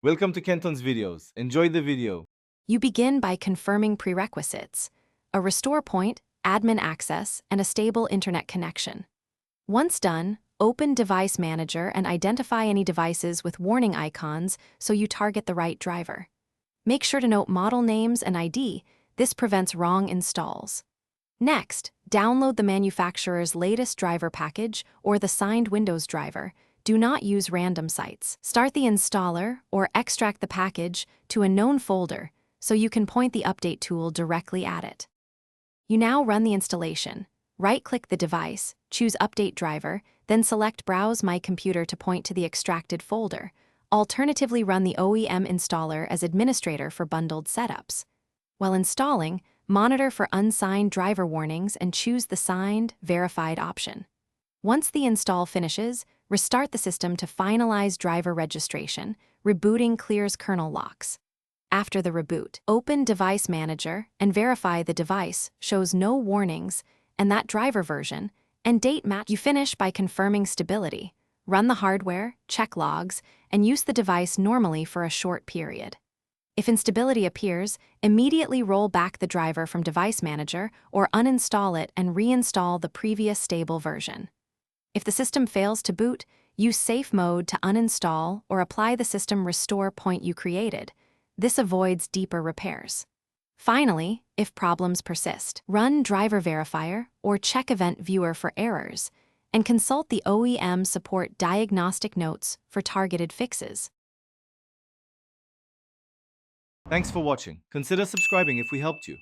Welcome to Kenton's videos. Enjoy the video. You begin by confirming prerequisites: a restore point, admin access, and a stable internet connection. Once done, open Device Manager and identify any devices with warning icons so you target the right driver. Make sure to note model names and ID. This prevents wrong installs. Next, download the manufacturer's latest driver package or the signed Windows driver. Do not use random sites. Start the installer or extract the package to a known folder so you can point the update tool directly at it. You now run the installation. Right-click the device, choose Update Driver, then select Browse My Computer to point to the extracted folder. Alternatively, run the OEM installer as administrator for bundled setups. While installing, monitor for unsigned driver warnings and choose the Signed, Verified option. Once the install finishes, restart the system to finalize driver registration. Rebooting clears kernel locks. After the reboot, open Device Manager and verify the device shows no warnings and that driver version and date match. You finish by confirming stability. Run the hardware, check logs, and use the device normally for a short period. If instability appears, immediately roll back the driver from Device Manager or uninstall it and reinstall the previous stable version. If the system fails to boot, use Safe Mode to uninstall or apply the system restore point you created. This avoids deeper repairs. Finally, if problems persist, run Driver Verifier or check Event Viewer for errors, and consult the OEM support diagnostic notes for targeted fixes. Thanks for watching. Consider subscribing if we helped you.